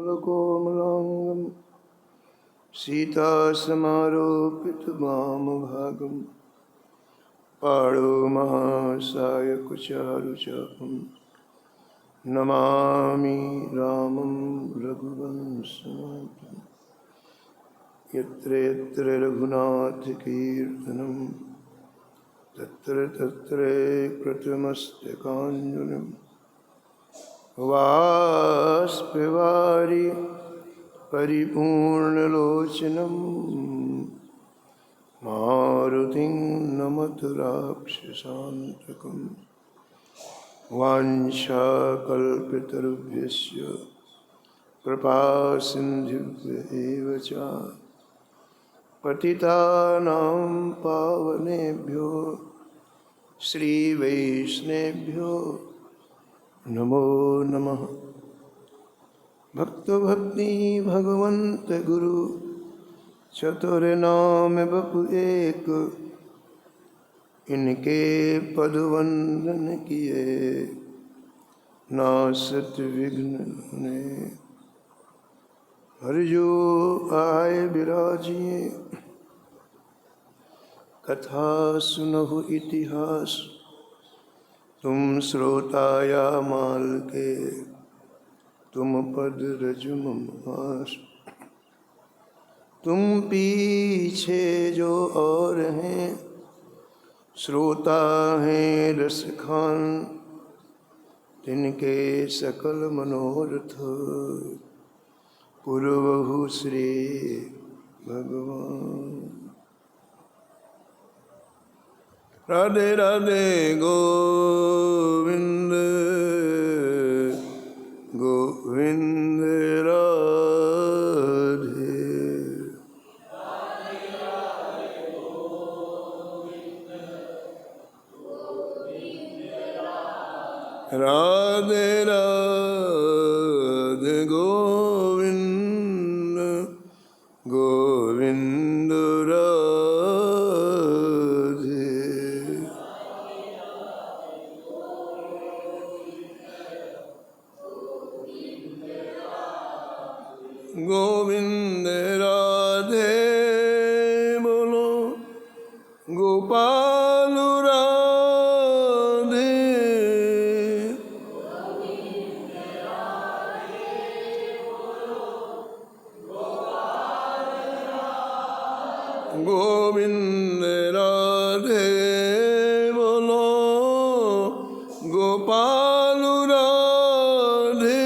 कोमलांगं सीतासमारोपितवामभागं पाणो महासायकचारुचापं नमामि रामं रघुवंशनाथं। यत्र यत्र रघुनाथकीर्तनं तत्र तत्र कृतमस्तकाञ्जलिं वाष्पवारि परिपूर्णलोचनं मारुतिं नमत राक्षसान्तकं। वाञ्छाकल्पतरुभ्यश्च कृपासिन्धुभ्येव च पतितानां पावनेभ्यो श्रीवैष्णवेभ्यो नमो नमः। भक्तभक्ति भगवन्त गुरु चतुर्नाम बपु एक, इनके पद वंदन किए नासत विघ्न ने। हरिजो आए विराजिए कथा सुनहु इतिहास, तुम श्रोताया माल के तुम पद रजुम हास। तुम पीछे जो और हैं श्रोता हैं रसखान, तिनके सकल मनोरथ पुरवहु श्री भगवान। राधे राधे गोविंद गोविंद राधे। राधे राधे गोविंद गोविंद राधे। गोविंद राधे बोलो गोपाल राधे। गोविंद राधे बोलो गोपाल राधे।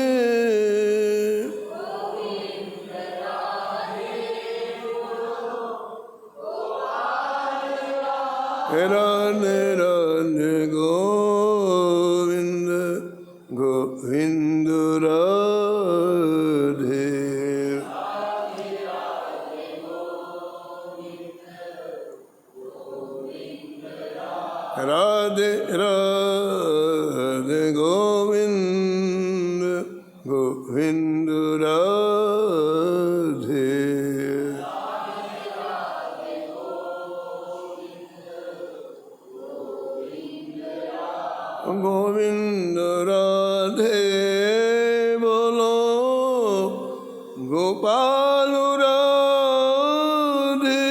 राधे राधे गोविंद गोविंद राधे। राधे राधे गोविंद गोविंद राधे। गोविंद राधे बोलो गोपाल राधे।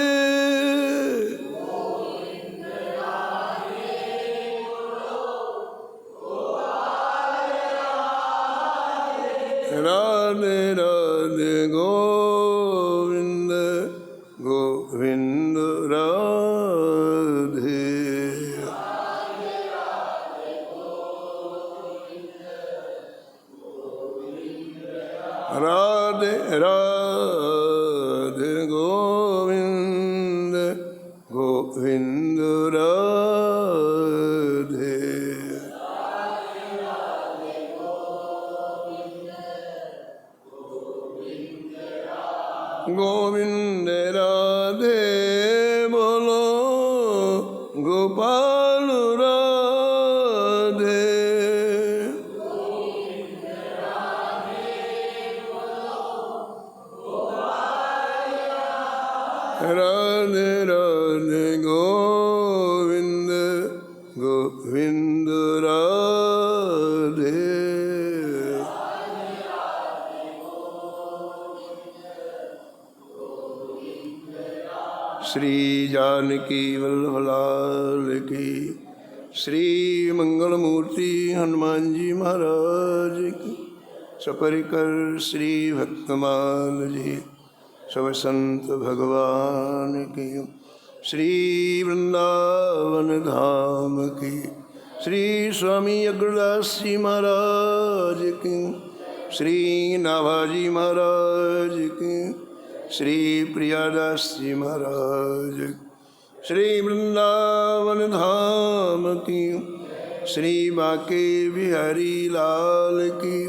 राधे राधे गोविंद गोविंद राधे। राधे राधे गोविंद गोविंद राधे। गोविंद राधे बोलो गोपाल राधे। राधे राधे गोविंद गोविंद राधे। श्री जानकी वल्लभ लाल की। श्री मंगलमूर्ति हनुमान जी महाराज की। सपरिकर श्री भक्तमाल जी सब संत भगवान की। श्री वृंदावन धाम की। श्री स्वामी अग्रदास जी महाराज की। श्री नाभाजी महाराज की। श्री प्रियादास जी महाराज। श्री वृंदावन धाम की। श्री बांके बिहारी लाल की।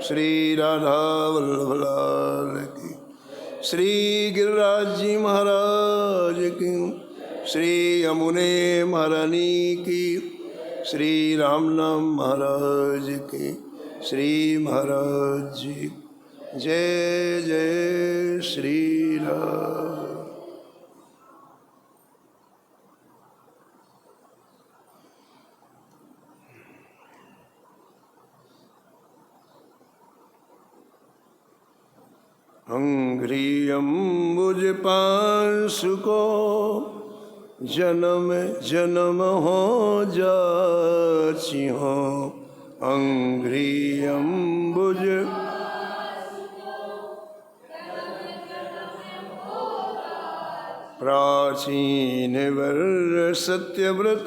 श्री राधा वल्लभ लाल की। श्री गिरिराज जी महाराज की। श्री यमुने महारानी की। श्री रामनाम महाराज की। श्री महाराज जी। जय जय श्री राम। अंघ्रि अम्बुज पांसु को जन्म जन्म हो जाची हो। अंघ्रि अम्बुज प्राचीन वर सत्यव्रत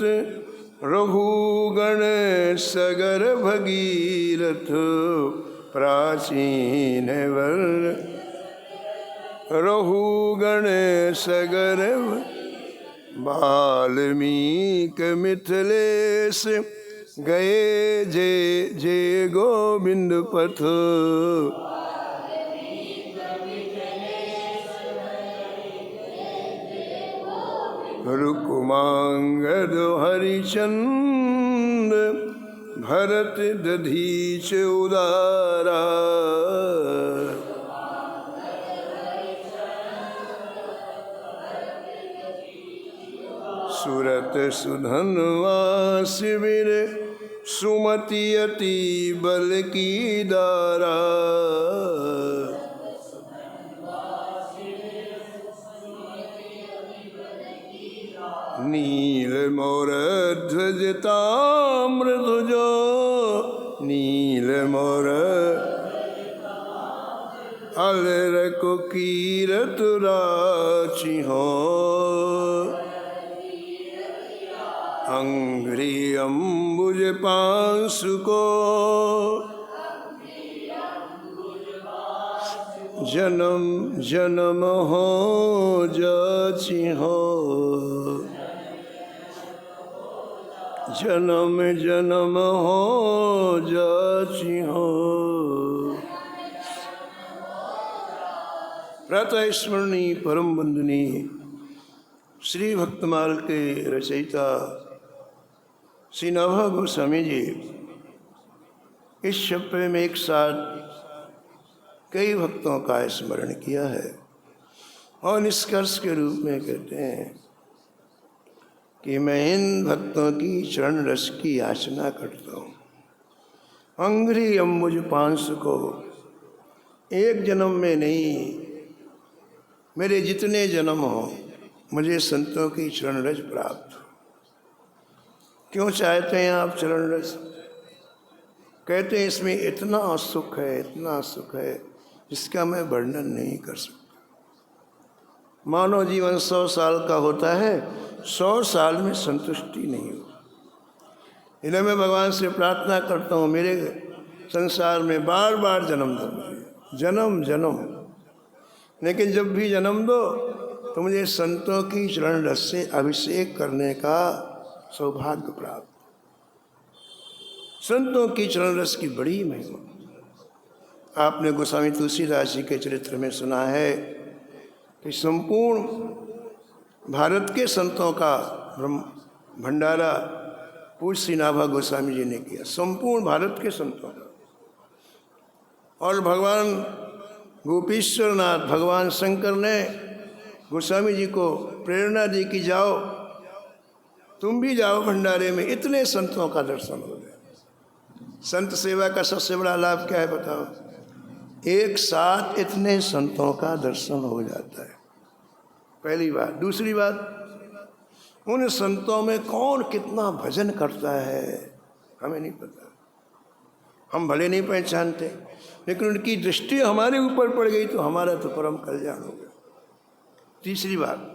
रघुगण सगर भगीरथ। प्राचीन वर रघुगण सगर वाल्मीक मिथिलेश गए जे जे गोविंद पथ। रुकुमांगद हरिचंद भरत दधीच उदारा। सुरत सुधनवा शिविर सुमति अति बल की दारा। नील मोर ध्वज ताम्र ध्वजो। नील मोर अलर को कीरत राची हो। अंघ्रि अम्बुज पांसु को जन्म जन्म हो जाची हो। जन्म जन्म हो जाची हो। प्रातः स्मरणी परम वंदनीय श्री भक्तमाल के रचयिता श्री नाभा गोस्वामी जी इस शब्द में एक साथ कई भक्तों का स्मरण किया है और निष्कर्ष के रूप में कहते हैं कि मैं इन भक्तों की चरण रस की याचना करता हूँ। अंघ्रि अम्बुज पांसु को एक जन्म में नहीं, मेरे जितने जन्म हो मुझे संतों की चरण रस प्राप्त हो। क्यों चाहते हैं आप चरण रस? कहते हैं इसमें इतना सुख है, इतना सुख है जिसका मैं वर्णन नहीं कर सकता। मानव जीवन 100 साल का होता है, 100 साल में संतुष्टि नहीं हो। इन्हें मैं भगवान से प्रार्थना करता हूँ मेरे संसार में बार बार जन्म दो मुझे, जन्म जन्म। लेकिन जब भी जन्म दो तो मुझे संतों की चरण रस से अभिषेक करने का सौभाग्य प्राप्त। संतों की चरण रस की बड़ी महिमा। आपने गोस्वामी तुलसीदास जी के चरित्र में सुना है कि संपूर्ण भारत के संतों का भंडारा पूज्य श्री नाभा गोस्वामी जी ने किया, संपूर्ण भारत के संतों का। और भगवान गोपीश्वरनाथ, भगवान शंकर ने गोस्वामी जी को प्रेरणा दी कि जाओ, तुम भी जाओ भंडारे में, इतने संतों का दर्शन हो जाए। संत सेवा का सबसे बड़ा लाभ क्या है बताओ? एक साथ इतने संतों का दर्शन हो जाता है। पहली बात। दूसरी बात, उन संतों में कौन कितना भजन करता है हमें नहीं पता, हम भले नहीं पहचानते, लेकिन उनकी दृष्टि हमारे ऊपर पड़ गई तो हमारा तो परम कल्याण हो गया। तीसरी बात,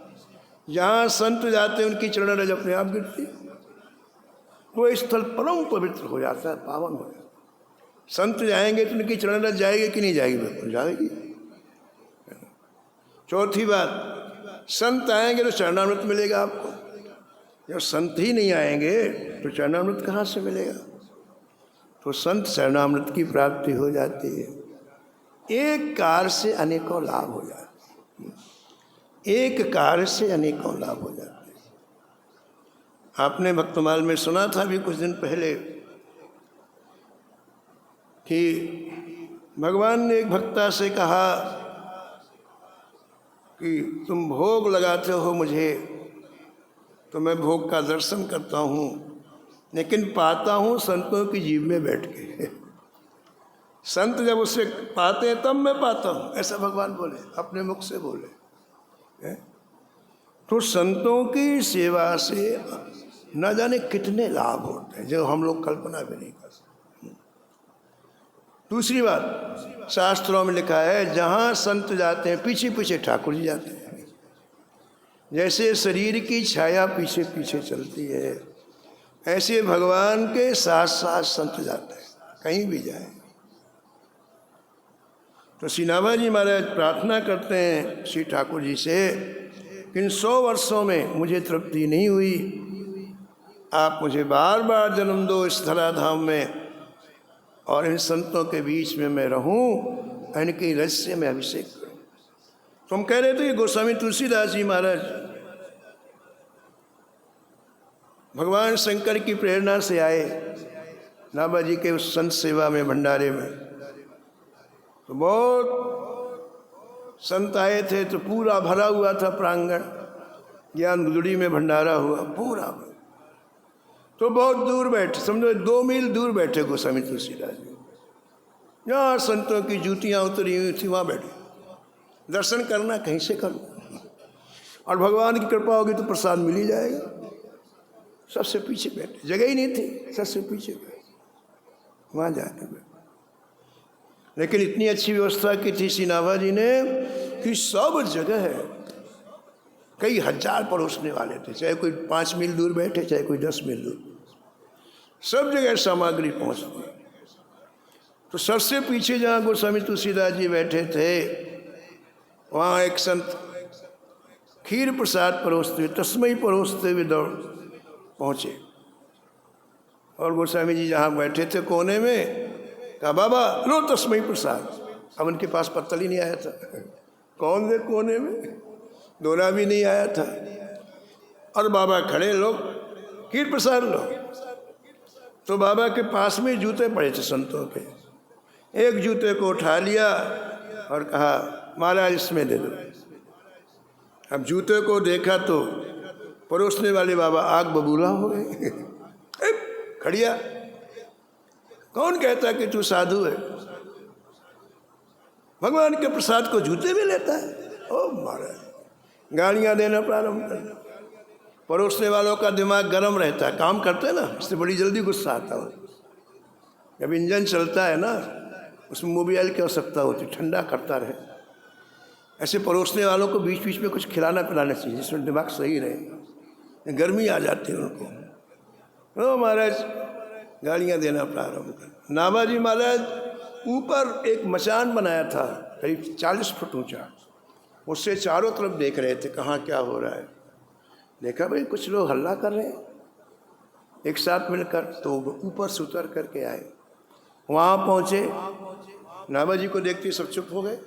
जहाँ संत जाते हैं उनकी चरण रज अपने आप गिरती, वो स्थल परम पवित्र हो जाता है, पावन हो जाता है। संत जाएंगे तो उनकी चरण रज जाएगी कि नहीं जाएगी? बिल्कुल जाएगी। चौथी बात, संत आएंगे तो चरणामृत मिलेगा आपको। जब संत ही नहीं आएंगे तो चरणामृत कहाँ से मिलेगा? तो संत चरणामृत की प्राप्ति हो जाती है। एक कार्य से अनेकों लाभ हो जाते हैं, एक कार्य से अनेकों लाभ हो जाते हैं। आपने भक्तमाल में सुना था भी कुछ दिन पहले कि भगवान ने एक भक्ता से कहा कि तुम भोग लगाते हो मुझे, तो मैं भोग का दर्शन करता हूँ, लेकिन पाता हूँ संतों की जीभ में बैठ के। संत जब उससे पाते हैं तब मैं पाता हूँ, ऐसा भगवान बोले, अपने मुख से बोले। तो संतों की सेवा से न जाने कितने लाभ होते हैं जो हम लोग कल्पना भी नहीं कर सकते। दूसरी बात, शास्त्रों में लिखा है जहाँ संत जाते हैं पीछे पीछे ठाकुर जी जाते हैं। जैसे शरीर की छाया पीछे पीछे चलती है, ऐसे भगवान के साथ साथ संत जाते हैं, कहीं भी जाए। तो श्री नाभाजी महाराज प्रार्थना करते हैं श्री ठाकुर जी से कि इन 100 वर्षों में मुझे तृप्ति नहीं हुई, आप मुझे बार बार जन्म दो इस धराधाम में, और इन संतों के बीच में मैं रहूं, इनकी रज से मैं अभिषेक करूं। तो हम कह रहे थे कि गोस्वामी तुलसीदास जी महाराज भगवान शंकर की प्रेरणा से आए नाभाजी के उस संत सेवा में, भंडारे में। तो बहुत संत आए थे, तो पूरा भरा हुआ था प्रांगण, ज्ञान गुदड़ी में भंडारा हुआ पूरा। तो बहुत दूर बैठे, समझो 2 मील दूर बैठे गोस्वामी तुलसीदास जी। जहाँ संतों की जूतियाँ उतरी हुई थी वहाँ बैठे, दर्शन करना कहीं से करो, और भगवान की कृपा होगी तो प्रसाद मिल ही जाएगा। सबसे पीछे बैठे, जगह ही नहीं थी, सबसे पीछे बैठे, वहाँ जाके बैठे। लेकिन इतनी अच्छी व्यवस्था की थी श्री नाभाजी ने कि सब जगह है, कई हजार परोसने वाले थे, चाहे कोई 5 मील दूर बैठे, चाहे कोई 10 मील दूर, सब जगह सामग्री पहुँचती। तो सबसे पीछे जहाँ गोस्वामी तुलसीदास जी बैठे थे, वहाँ एक संत खीर प्रसाद परोसते हुए, तस्मई परोसते हुए दौड़ पहुँचे, और गोस्वामी जी जहाँ बैठे थे कोने में, कहा बाबा लो तस्मई प्रसाद। अब उनके पास पत्तल ही नहीं आया था, कौन दे कोने में, दोना भी नहीं आया था, और बाबा खड़े, लोग खीर प्रसाद लो। तो बाबा के पास में जूते पड़े थे संतों के, एक जूते को उठा लिया और कहा महाराज इसमें दे दो। अब जूते को देखा तो परोसने वाले बाबा आग बबूला हो गए। खड़िया, कौन कहता कि तू साधु है, भगवान के प्रसाद को जूते में लेता है? ओ महाराज, गालियाँ देना प्रारंभ कर। परोसने वालों का दिमाग गर्म रहता है, काम करते हैं ना, इससे बड़ी जल्दी गुस्सा आता है। जब इंजन चलता है ना, उसमें मोबाइल की आवश्यकता होती, ठंडा करता रहे। ऐसे परोसने वालों को बीच बीच में कुछ खिलाना पिलाना चाहिए जिसमें दिमाग सही रहे, गर्मी आ जाती है उनको। तो महाराज गालियाँ देना प्रारंभ कर। नाभाजी महाराज ऊपर एक मचान बनाया था करीब 40 फुट ऊंचा, उससे चारों तरफ देख रहे थे कहाँ क्या हो रहा है। देखा भाई कुछ लोग हल्ला कर रहे हैं एक साथ मिलकर, तो ऊपर से उतर करके आए, वहाँ पहुँचे, नाभाजी को देखते सब चुप हो गए।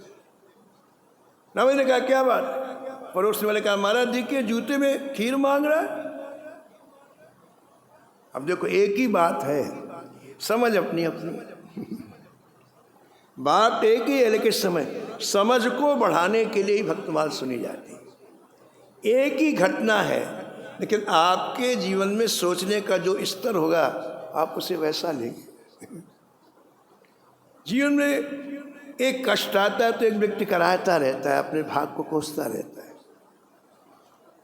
नाभाजी ने कहा क्या बात? पड़ोसने वाले कहा महाराज देखिए जूते में खीर मांग रहा है। अब देखो एक ही बात है, समझ अपनी अपनी बात एक ही है, लेकिन समझ को बढ़ाने के लिए ही भक्तमाल सुनी जाती है। एक ही घटना है, लेकिन आपके जीवन में सोचने का जो स्तर होगा आप उसे वैसा लेंगे। जीवन में एक कष्ट आता है तो एक व्यक्ति कराहता रहता है, अपने भाग को कोसता रहता है।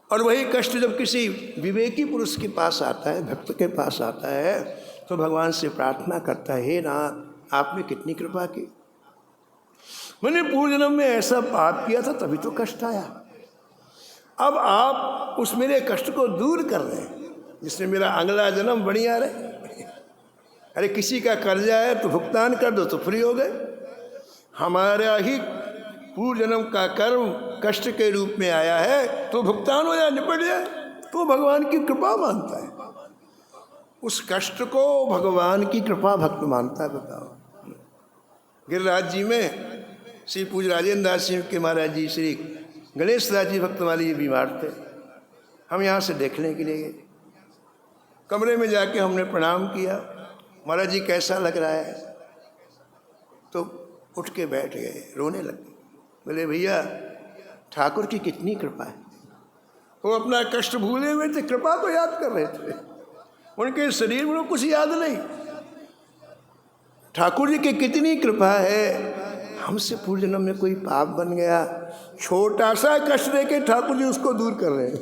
और वही कष्ट जब किसी विवेकी पुरुष के पास आता है, भक्त के पास आता है, तो भगवान से प्रार्थना करता है, हे नाथ आपने कितनी कृपा की, मैंने पूर्व जन्म में ऐसा पाप किया था तभी तो कष्ट आया, अब आप उस मेरे कष्ट को दूर कर रहे हैं जिससे मेरा अगला जन्म बढ़िया रहे। अरे किसी का कर्जा है तो भुगतान कर दो तो फ्री हो गए। हमारा ही पूर्व जन्म का कर्म कष्ट के रूप में आया है तो भुगतान हो जाए, निपट जाए, तो भगवान की कृपा मानता है। उस कष्ट को भगवान की कृपा भक्त मानता है। बताओ, गिरिराज जी में श्री पूज राजेंद्र दास सिंह के महाराज जी श्री गणेश दास जी भक्तमाली जी बीमार थे। हम यहाँ से देखने के लिए गए, कमरे में जाके हमने प्रणाम किया, महाराज जी कैसा लग रहा है, तो उठ के बैठ गए, रोने लगे। बोले भैया ठाकुर की कितनी कृपा है, वो अपना कष्ट भूले हुए थे, कृपा को याद कर रहे थे, उनके शरीर में कुछ याद नहीं। ठाकुर जी की कितनी कृपा है, हमसे पूर्व जन्म में कोई पाप बन गया, छोटा सा कष्ट देके ठाकुर जी उसको दूर कर रहे हैं,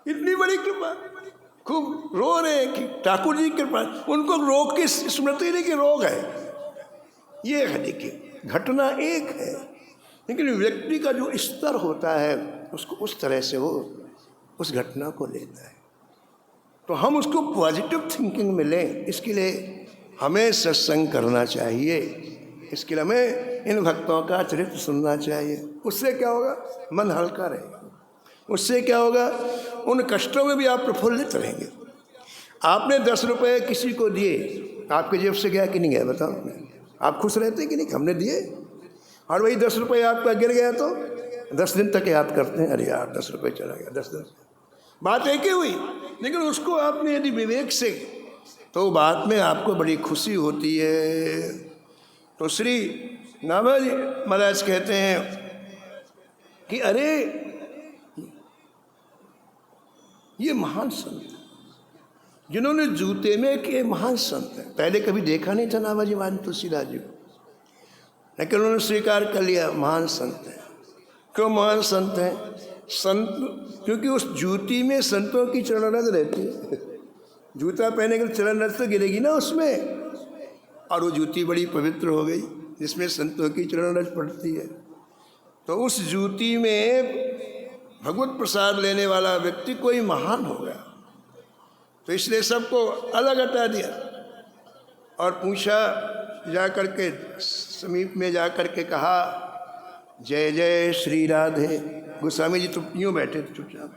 इतनी बड़ी कृपा। खूब रो रहे हैं कि ठाकुर जी की कृपा, उनको रोग की स्मृति नहीं कि रोग है, ये है। देखिए घटना एक है, लेकिन व्यक्ति का जो स्तर होता है उसको उस तरह से वो उस घटना को लेता है। तो हम उसको पॉजिटिव थिंकिंग में लें, इसके लिए हमें सत्संग करना चाहिए, इसके लिए हमें इन भक्तों का चरित्र सुनना चाहिए। उससे क्या होगा, मन हल्का रहेगा। उससे क्या होगा, उन कष्टों में भी आप प्रफुल्लित रहेंगे। आपने 10 रुपये किसी को दिए, आपके जेब से गया कि नहीं गया बताओ, आप खुश रहते कि नहीं, हमने दिए, और वही 10 रुपये आपका गिर गया तो 10 दिन तक याद करते हैं, अरे यार 10 रुपये चला गया, 10 दिन। बात एक ही हुई, लेकिन उसको आपने यदि विवेक से, तो बात में आपको बड़ी खुशी होती है। तो श्री नाभाजी महाराज कहते हैं कि अरे ये महान संत जिन्होंने जूते में के महान संत हैं, पहले कभी देखा नहीं था नाभाजी महाराज तुलसीदास जी को, लेकिन उन्होंने स्वीकार कर लिया महान संत हैं। क्यों महान संत हैं? संत क्योंकि उस जूती में संतों की चरण रज रहती है। जूता पहने के चरण रज तो गिरेगी ना उसमें, और वो जूती बड़ी पवित्र हो गई जिसमें संतों की चरण रज पड़ती है। तो उस जूती में भगवत प्रसाद लेने वाला व्यक्ति कोई महान हो गया। तो इसलिए सबको अलग हटा दिया और पूछा, जा कर के समीप में जा कर के कहा, जय जय श्री राधे। गोस्वामी जी तो यूँ बैठे थे चुपचाप,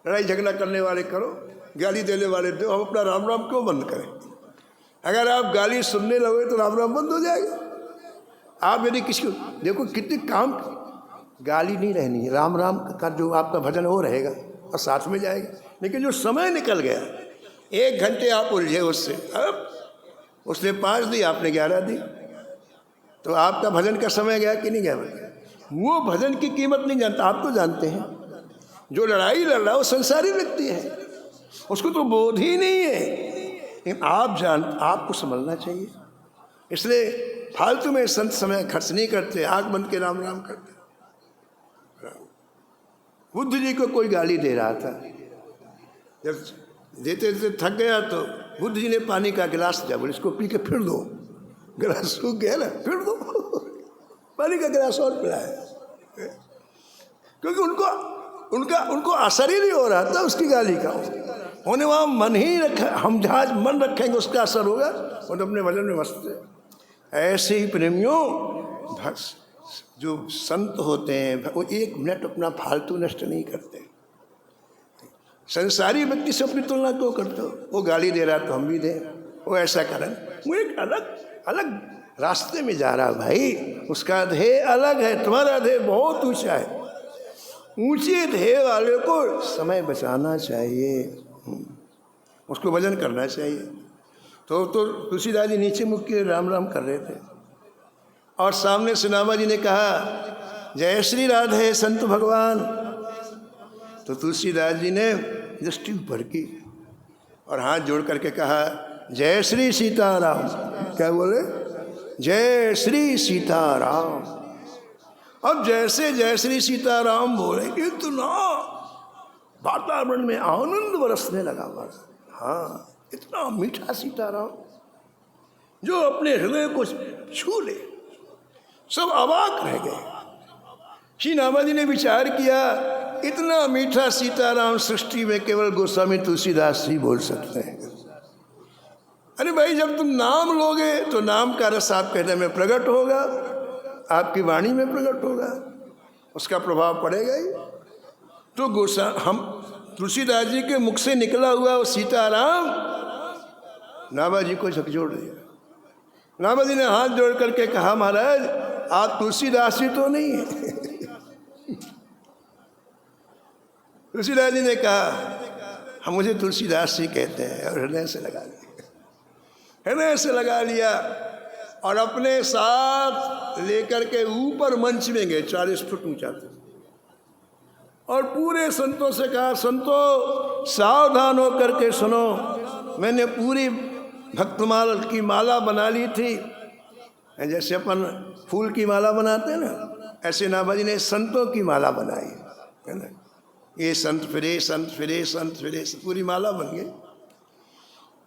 लड़ाई झगड़ा करने वाले करो, गाली देने वाले दो, हम अपना राम राम क्यों बंद करें? अगर आप गाली सुनने लगे तो राम राम बंद हो जाएगा। आप यदि किसी को देखो, कितने काम, गाली नहीं रहनी है, राम राम का जो आपका भजन हो रहेगा और साथ में जाएगा। लेकिन जो समय निकल गया, 1 घंटे आप उलझे उससे, अब उसने 5 दी, आपने 11 दी, तो आपका भजन का समय गया कि नहीं गया? वो भजन की कीमत नहीं जानता, आप तो जानते हैं। जो लड़ाई लड़ रहा है वो संसारी व्यक्ति है, उसको तो बोध ही नहीं है, लेकिन आपको समझना चाहिए। इसलिए फालतू में संत समय खर्च नहीं करते, आँख बंद के राम राम करते। बुद्ध जी को कोई गाली दे रहा था, जब देते देते थक गया तो बुद्ध जी ने पानी का गिलास दिया, बोले इसको पी के फिर दो, गिलास सूख गया ना, फिर दो पानी का गिलास और पिलाया, क्योंकि उनको असर ही नहीं हो रहा था उसकी गाली का। उन्हें वहाँ मन ही रखा, हम जहाँ मन रखेंगे उसका असर होगा, वो तो अपने भजन में मस्त है। ऐसे ही प्रेमियों, जो संत होते हैं वो 1 मिनट अपना फालतू नष्ट नहीं करते। संसारी व्यक्ति से अपनी तुलना क्यों करते हो? वो गाली दे रहा तो हम भी दें, वो ऐसा करें, वो एक अलग रास्ते में जा रहा भाई, उसका ध्येय अलग है, तुम्हारा ध्येय बहुत ऊंचा है। ऊंचे ध्येय वाले को समय बचाना चाहिए, उसको भजन करना चाहिए। तो तुलसीदास जी नीचे मुख के राम राम कर रहे थे और सामने से नाभाजी ने कहा, जय श्री राधे संत भगवान। तो तुलसीदास जी ने दृष्टि ऊपर की और हाथ जोड़ करके कहा, जय श्री सीताराम। क्या बोले? जय श्री सीताराम। अब जैसे जय श्री सीताराम बोले, इतना वातावरण में आनंद बरसने लगा बस। हाँ, इतना मीठा सीताराम जो अपने हृदय को छू ले, सब अवाक रह गए। श्री नाभाजी ने विचार किया, इतना मीठा सीताराम सृष्टि में केवल गोस्वामी तुलसीदास ही बोल सकते हैं। अरे भाई, जब तुम नाम लोगे तो नाम का रस आपके हृदय में प्रकट होगा, आपकी वाणी में प्रकट होगा, उसका प्रभाव पड़ेगा ही। तो हम तुलसीदास जी के मुख से निकला हुआ वो सीताराम नाभाजी को झकझोर दिया। नाभाजी ने हाथ जोड़ करके कहा, महाराज आप तुलसीदास जी तो नहीं है। तुलसीदास जी ने कहा, हम मुझे तुलसीदास जी कहते हैं, और हृदय से लगा लिया, हृदय से लगा लिया और अपने साथ लेकर के ऊपर मंच में गए, 40 फुट ऊंचा था, और पूरे संतों से कहा, संतों सावधान होकर के सुनो, मैंने पूरी भक्तमाल की माला बना ली थी, जैसे अपन फूल की माला बनाते हैं ना, ऐसे नाभाजी ने संतों की माला बनाई है ना। ये संत फिरे, संत फिरे, संत फिरे, पूरी माला बन गई।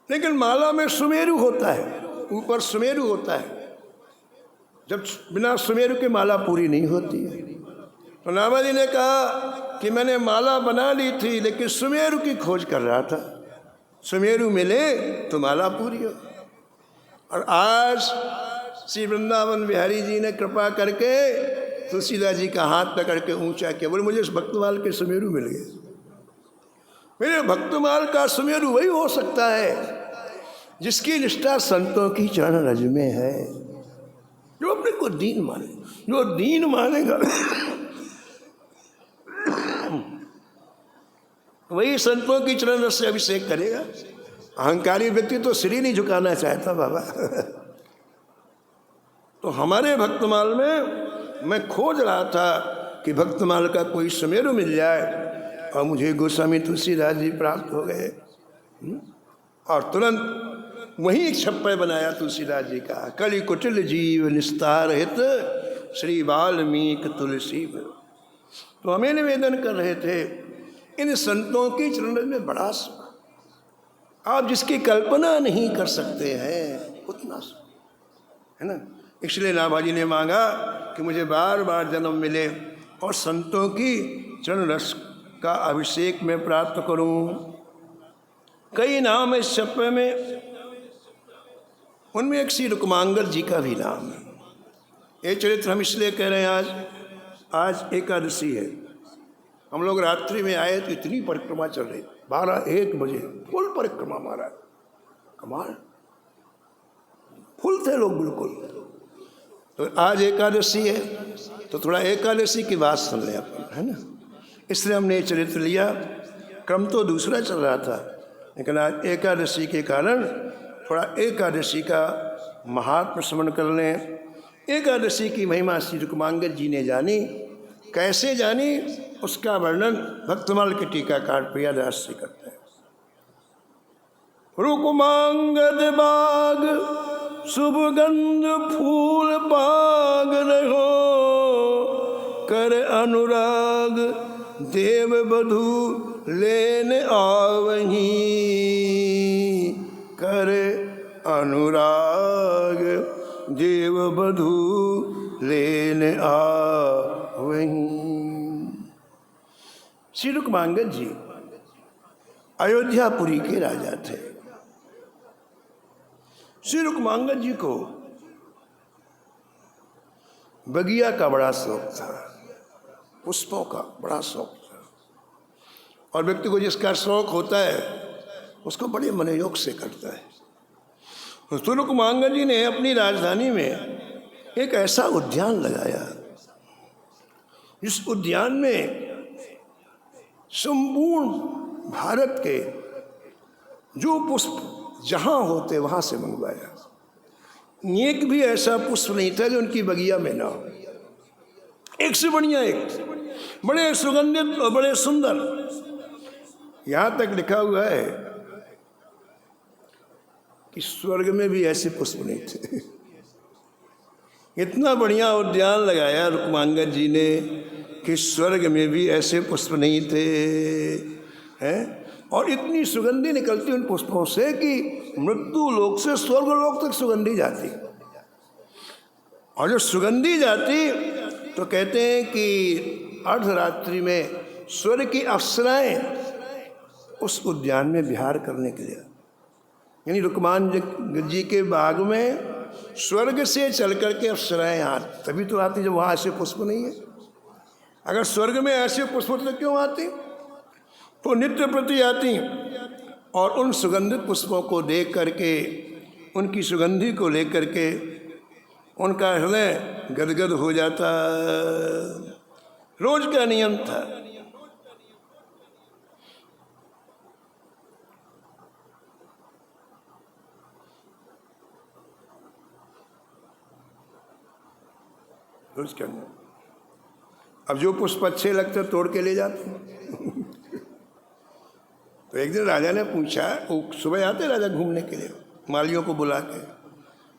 लेकिन माला में सुमेरु होता है, ऊपर सुमेरु होता है, जब बिना सुमेरु के माला पूरी नहीं होती है। तो नाभाजी ने कहा कि मैंने माला बना ली थी, लेकिन सुमेरु की खोज कर रहा था, सुमेरु मिले तो माला पूरी हो। और आज श्री वृंदावन बिहारी जी ने कृपा करके तुलसीदास जी का हाथ पकड़ के ऊंचा किया, बोले मुझे भक्तमाल के सुमेरु मिल गए। मेरे भक्तमाल का सुमेरु वही हो सकता है जिसकी निष्ठा संतों की चरण रज में है, जो अपने को दीन माने, जो दीन मानेगा वही संतों की चरण रस से अभिषेक करेगा। अहंकारी व्यक्ति तो सिर ही नहीं झुकाना चाहता बाबा। तो हमारे भक्तमाल में मैं खोज रहा था कि भक्तमाल का कोई सुमेरु मिल जाए, और मुझे गोस्वामी तुलसीदास जी प्राप्त हो गए। और तुरंत वही एक छप्पर बनाया तुलसीदास जी का, कलि कुटिल जीव निस्तार हित श्री वाल्मीकि तुलसी। तो हमें निवेदन कर रहे थे, इन संतों की चरण में बड़ा सुख आप जिसकी कल्पना नहीं कर सकते हैं, उतना सुख है ना। इसलिए नाभाजी ने मांगा कि मुझे बार बार जन्म मिले और संतों की चरण रस का अभिषेक में प्राप्त करूं। कई नाम है इस छप्पे में, उनमें एक श्री रुक्मांगद जी का भी नाम है। ये चरित्र हम इसलिए कह रहे हैं, आज एकादशी है, हम लोग रात्रि में आए तो इतनी परिक्रमा चल रही, 12-1 बजे फुल परिक्रमा मारा, कमाल, फुल थे लोग बिल्कुल। तो आज एकादशी है तो थोड़ा एकादशी की बात सुन लें अपन, है ना। इसलिए हमने ये चरित्र लिया। क्रम तो दूसरा चल रहा था, लेकिन आज एकादशी के कारण थोड़ा एकादशी का महात्म्य स्मरण कर लें। एकादशी की महिमा श्री रुक्मांगद जी ने जानी, कैसे जानी उसका वर्णन भक्तमाल के टीकाकार प्रियादास जी करते हैं। रुक्मांगद बाग शुभ गंध फूल पाग रहो, कर अनुराग देव बधू लेन आवहीं, कर अनुराग देव बधू लेन आवहीं। श्री रुक्मांगद जी अयोध्यापुरी के राजा थे। श्री रुक्मांगद जी को बगिया का बड़ा शौक था, पुष्पों का बड़ा शौक था, और व्यक्ति को जिसका शौक होता है उसको बड़े मनोयोग से करता है। तो रुक्मांगद जी ने अपनी राजधानी में एक ऐसा उद्यान लगाया जिस उद्यान में संपूर्ण भारत के जो पुष्प जहाँ होते वहाँ से मंगवाया। एक भी ऐसा पुष्प नहीं था जो उनकी बगिया में ना हो, एक से बढ़िया एक, बड़े सुगंधित और बड़े सुंदर। यहाँ तक लिखा हुआ है कि स्वर्ग में भी ऐसे पुष्प नहीं थे। इतना बढ़िया उद्यान लगाया रुक्मांगद जी ने कि स्वर्ग में भी ऐसे पुष्प नहीं थे। हैं, और इतनी सुगंधी निकलती उन पुष्पों से कि मृत्यु लोक से स्वर्ग लोक तक सुगंधी जाती। और जो सुगंधी जाती तो कहते हैं कि अर्धरात्रि में स्वर्ग की अप्सराएं उस उद्यान में विहार करने के लिए, यानी रुकमान जी के बाग में स्वर्ग से चल करके अप्सराएं तभी तो आती जब वहाँ ऐसे पुष्प नहीं है। अगर स्वर्ग में ऐसे पुष्प तो क्यों आती? तो नित्य प्रति आती और उन सुगंधित पुष्पों को देख करके, उनकी सुगंधि को लेकर के उनका हृदय गदगद हो जाता। रोज का नियम था। रोज का नियम। अब जो पुष्प अच्छे लगते तोड़ के ले जाते। तो एक दिन राजा ने पूछा, वो सुबह आते राजा घूमने के लिए मालियों को बुला के,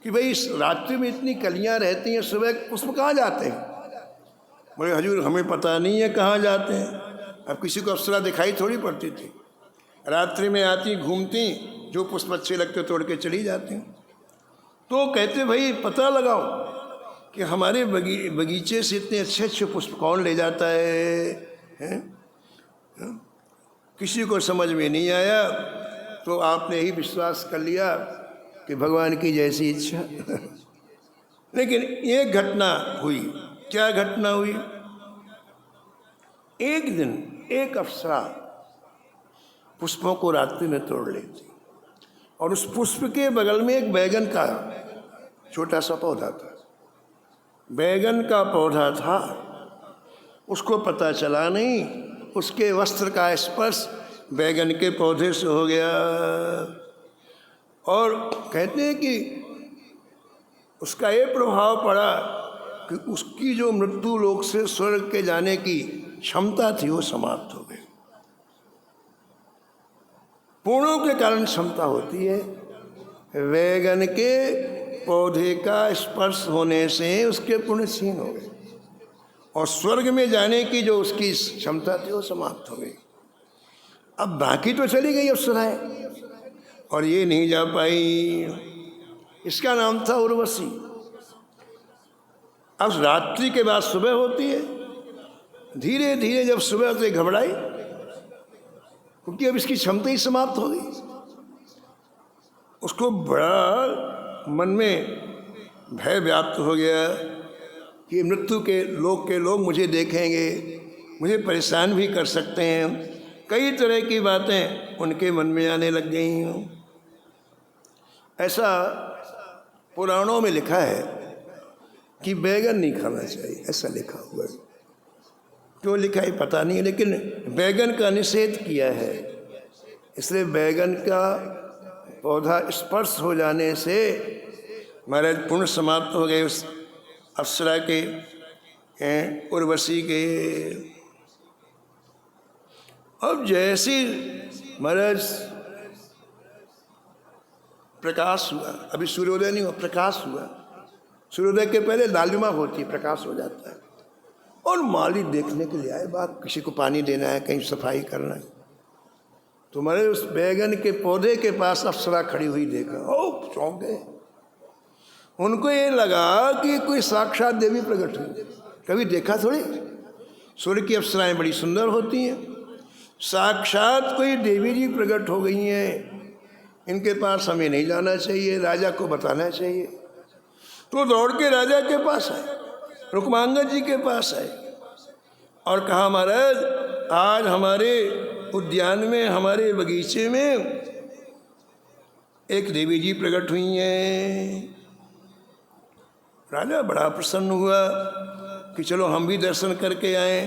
कि भाई इस रात्रि में इतनी कलियां रहती हैं, सुबह पुष्प कहाँ जाते हैं? बोले हजूर हमें पता नहीं है कहाँ जाते हैं। अब किसी को अप्सरा दिखाई थोड़ी पड़ती थी, रात्रि में आती घूमती, जो पुष्प अच्छे लगते तोड़ के चली जाती। तो कहते भाई पता लगाओ कि हमारे बगीचे से इतने अच्छे अच्छे पुष्प कौन ले जाता है? किसी को समझ में नहीं आया। तो आपने ही विश्वास कर लिया कि भगवान की जैसी इच्छा। लेकिन एक घटना हुई। क्या घटना हुई? एक दिन एक अप्सरा पुष्पों को रात्रि में तोड़ लेती और उस पुष्प के बगल में एक बैगन का छोटा सा पौधा था। बैगन का पौधा था, उसको पता चला नहीं, उसके वस्त्र का स्पर्श बैगन के पौधे से हो गया। और कहते हैं कि उसका ये प्रभाव पड़ा कि उसकी जो मृत्यु लोक से स्वर्ग के जाने की क्षमता थी वो समाप्त हो गई। पूर्णों के कारण क्षमता होती है, बैगन के पौधे का स्पर्श होने से उसके पुण्य क्षीण हो गए और स्वर्ग में जाने की जो उसकी क्षमता थी वो समाप्त हो गई। अब बाकी तो चली गई अप्सराएं और ये नहीं जा पाई। इसका नाम था उर्वशी। अब रात्रि के बाद सुबह होती है, धीरे धीरे जब सुबह होती घबराई, क्योंकि अब इसकी क्षमता ही समाप्त हो गई। उसको बड़ा मन में भय व्याप्त हो गया कि मृत्यु के लोग मुझे देखेंगे, मुझे परेशान भी कर सकते हैं। कई तरह की बातें उनके मन में आने लग गई हूँ। ऐसा पुराणों में लिखा है कि बैगन नहीं खाना चाहिए, ऐसा लिखा हुआ है। क्यों लिखा है पता नहीं, लेकिन बैगन का निषेध किया है। इसलिए बैगन का पौधा स्पर्श हो जाने से महाराज पुण्य समाप्त हो गए उस अप्सरा के, उर्वशी के। अब जैसे महाराज प्रकाश हुआ, अभी सूर्योदय नहीं हुआ, प्रकाश हुआ। सूर्योदय के पहले लालिमा होती है, प्रकाश हो जाता है। और माली देखने के लिए आए, बात किसी को पानी देना है, कहीं सफाई करना है। तो महाराज उस बैगन के पौधे के पास अप्सरा खड़ी हुई देखा, ओ चौंक गए। उनको ये लगा कि कोई साक्षात देवी प्रकट हुई। कभी देखा थोड़ी, सूर्य की अप्सराएं बड़ी सुंदर होती हैं, साक्षात कोई देवी जी प्रकट हो गई हैं। इनके पास हमें नहीं जाना चाहिए, राजा को बताना चाहिए। तो दौड़ के राजा के पास आए, रुक्मांगद जी के पास आए और कहा महाराज आज हमारे उद्यान में, हमारे बगीचे में एक देवी जी प्रकट हुई हैं। राजा बड़ा प्रसन्न हुआ कि चलो हम भी दर्शन करके आए।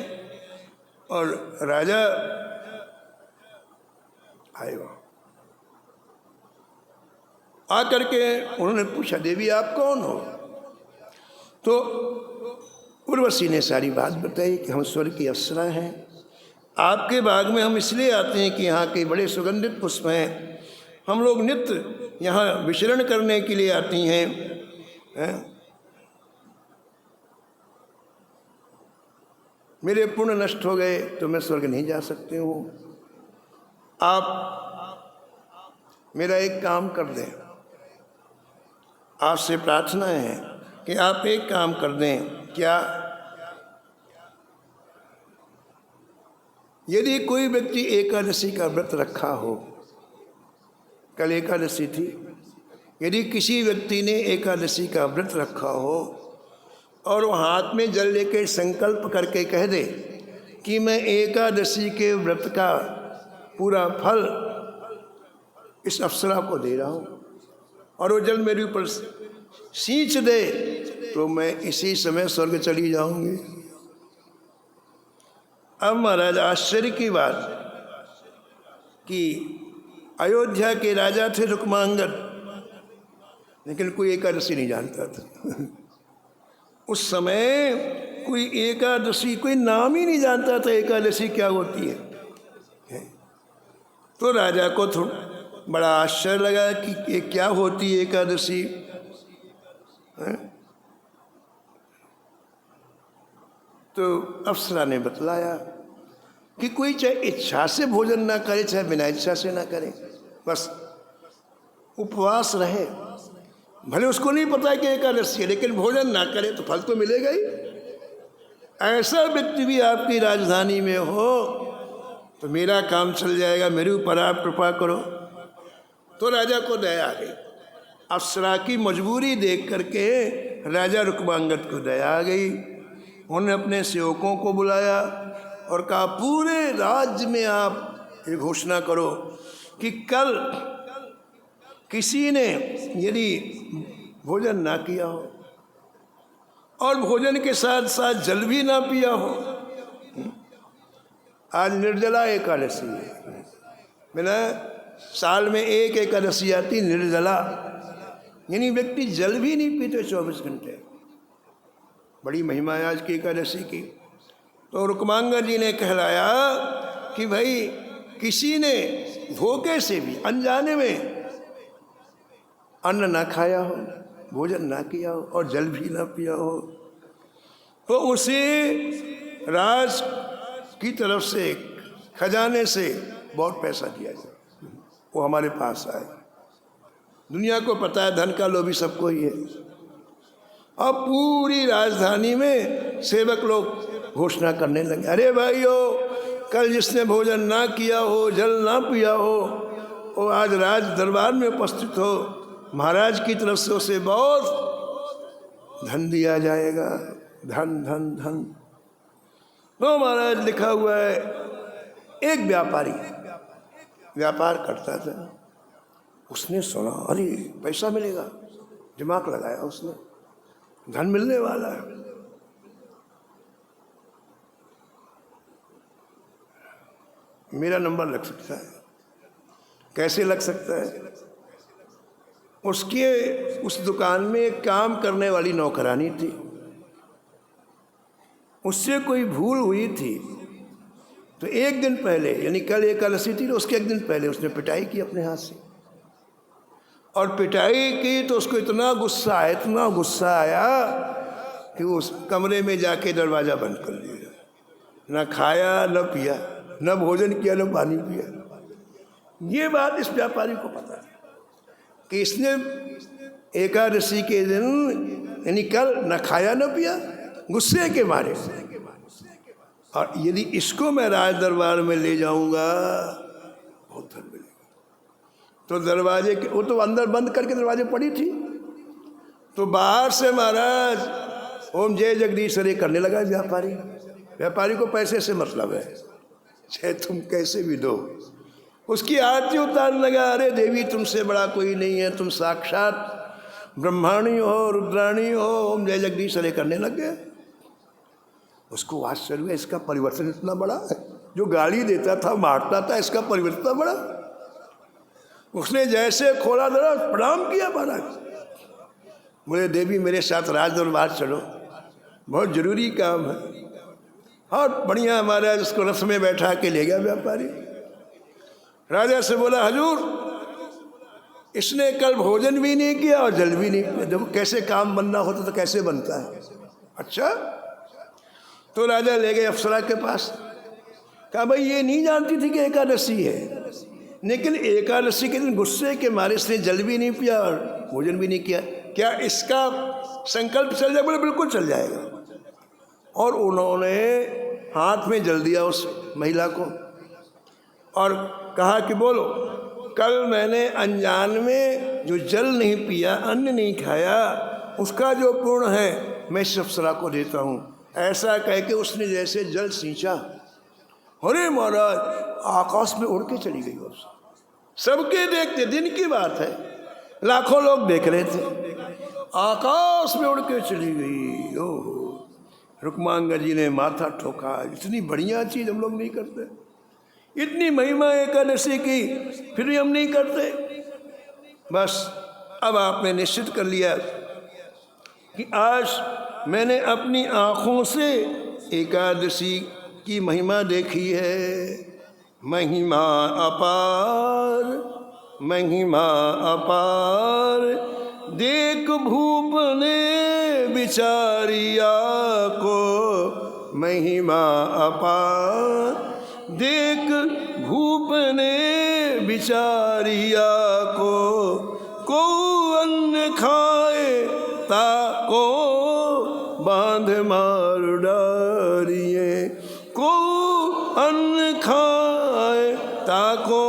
और राजा आए, आकर के उन्होंने पूछा देवी आप कौन हो? तो उर्वशी ने सारी बात बताई कि हम स्वर्ग की अप्सरा हैं, आपके बाग में हम इसलिए आते हैं कि यहाँ के बड़े सुगंधित पुष्प हैं, हम लोग नित्य यहाँ विचरण करने के लिए आती हैं। मेरे पुण्य नष्ट हो गए तो मैं स्वर्ग नहीं जा सकती हूँ। आप मेरा एक काम कर दें, आपसे प्रार्थना है कि आप एक काम कर दें। क्या? यदि कोई व्यक्ति एकादशी का व्रत रखा हो, कल एकादशी थी, यदि किसी व्यक्ति ने एकादशी का व्रत रखा हो और वो हाथ में जल लेकर संकल्प करके कह दे कि मैं एकादशी के व्रत का पूरा फल इस अप्सरा को दे रहा हूँ, और वो जल मेरे ऊपर सींच दे, तो मैं इसी समय स्वर्ग चली जाऊंगी। अब महाराज आश्चर्य की बात कि अयोध्या के राजा थे रुक्मांगद, लेकिन कोई एकादशी नहीं जानता था। उस समय कोई एकादशी, कोई नाम ही नहीं जानता था एकादशी क्या होती है। तो राजा को थोड़ा बड़ा आश्चर्य लगा कि ये क्या होती है एकादशी। तो अप्सरा ने बतलाया कि कोई चाहे इच्छा से भोजन ना करे, चाहे बिना इच्छा से ना करे, बस उपवास रहे, भले उसको नहीं पता कि एकादशी है, लेकिन भोजन ना करे तो फल तो मिलेगा ही। ऐसा व्यक्ति भी आपकी राजधानी में हो तो मेरा काम चल जाएगा, मेरे ऊपर आप कृपा करो। तो राजा को दया आ गई। अप्सरा की मजबूरी देख करके राजा रुक्मांगद को दया आ गई। उन्होंने अपने सेवकों को बुलाया और कहा, पूरे राज्य में आप ये घोषणा करो कि कल किसी ने यदि भोजन ना किया हो और भोजन के साथ साथ जल भी ना पिया हो, आज निर्जला एकादशी है। मैंने साल में एक एकादशी आती निर्जला, यानी व्यक्ति जल भी नहीं पीते 24 घंटे। बड़ी महिमा है आज की एकादशी की। तो रुक्मांगद जी ने कहलाया कि भाई किसी ने धोखे से भी अनजाने में अन्न ना खाया हो, भोजन ना किया हो और जल भी ना पिया हो, तो उसे राज की तरफ से खजाने से बहुत पैसा दिया जाए, वो हमारे पास आए। दुनिया को पता है धन का लोभी सबको ही है। अब पूरी राजधानी में सेवक लोग घोषणा करने लगे, अरे भाइयों, कल जिसने भोजन ना किया हो, जल ना पिया हो, वो आज राज दरबार में उपस्थित हो, महाराज की तरफ से उसे बहुत धन दिया जाएगा। धन धन धन। तो महाराज लिखा हुआ है, एक व्यापारी व्यापार करता था, उसने सुना अरे पैसा मिलेगा, दिमाग लगाया उसने, धन मिलने वाला है। मेरा नंबर लग सकता है। कैसे लग सकता है? उसके उस दुकान में एक काम करने वाली नौकरानी थी, उससे कोई भूल हुई थी, तो एक दिन पहले, यानी कल एकादशी थी, तो उसके एक दिन पहले उसने पिटाई की अपने हाथ से। और पिटाई की तो उसको इतना गुस्सा आया, इतना गुस्सा आया कि उस कमरे में जाके दरवाज़ा बंद कर दिया। न खाया न पिया, न भोजन किया न पानी पिया। ये बात इस व्यापारी को पता है कि इसने एकादशी के दिन, यानी कल, न खाया न पिया, गुस्से के मारे। और यदि इसको मैं राज दरबार में ले जाऊंगा बहुत धन मिलेगा। तो दरवाजे के, वो तो अंदर बंद करके दरवाजे पड़ी थी, तो बाहर से महाराज ओम जय जगदीश हरे करने लगा व्यापारी। व्यापारी को पैसे से मतलब है, चाहे तुम कैसे भी दो। उसकी आरती उतारने लगा, अरे देवी तुमसे बड़ा कोई नहीं है, तुम साक्षात ब्रह्माणी हो, रुद्राणी हो, ओम जय जगदीश हरे करने लग गए। उसको आश्चर्य हुआ, इसका परिवर्तन इतना बड़ा है, जो गाली देता था मारता था, इसका परिवर्तन बड़ा। उसने जैसे खोला दरा प्रणाम किया महाराज, बोले देवी मेरे साथ राज दरबार चलो, बहुत जरूरी काम है। और बढ़िया महाराज उसको रथ में बैठा के ले गया व्यापारी। राजा से बोला, हजूर इसने कल भोजन भी नहीं किया और जल भी नहीं पिया, देखो कैसे काम बनना होता तो कैसे बनता है। अच्छा, तो राजा ले गए अप्सरा के पास, कहा भाई ये नहीं जानती थी कि एकादशी है। लेकिन एकादशी के दिन गुस्से के मारे इसने जल भी नहीं पिया और भोजन भी नहीं किया। क्या इसका संकल्प चल जाएगा? बोले बिल्कुल चल जाएगा। और उन्होंने हाथ में जल दिया उस महिला को और कहा कि बोलो, कल मैंने अनजान में जो जल नहीं पिया, अन्न नहीं खाया, उसका जो पुण्य है मैं इस अप्सरा को देता हूँ। ऐसा कह के उसने जैसे जल सींचा, अरे महाराज आकाश में उड़ के चली गई वो। सबके देखते, दिन की बात है, लाखों लोग देख रहे थे, आकाश में उड़ के चली गई। ओह, रुक्मांगा जी ने माथा ठोका, इतनी बढ़िया चीज़ हम लोग नहीं करते, इतनी महिमा एकादशी की फिर भी हम नहीं करते। बस अब आपने निश्चित कर लिया कि आज मैंने अपनी आँखों से एकादशी की महिमा देखी है। महिमा अपार, महिमा अपार, देख भूप ने बिचारिया को। महिमा अपार, देख भूप ने बिचारिया को। को अन्न खाए ताको बांध मार डारिए। को अन्न खाए ताको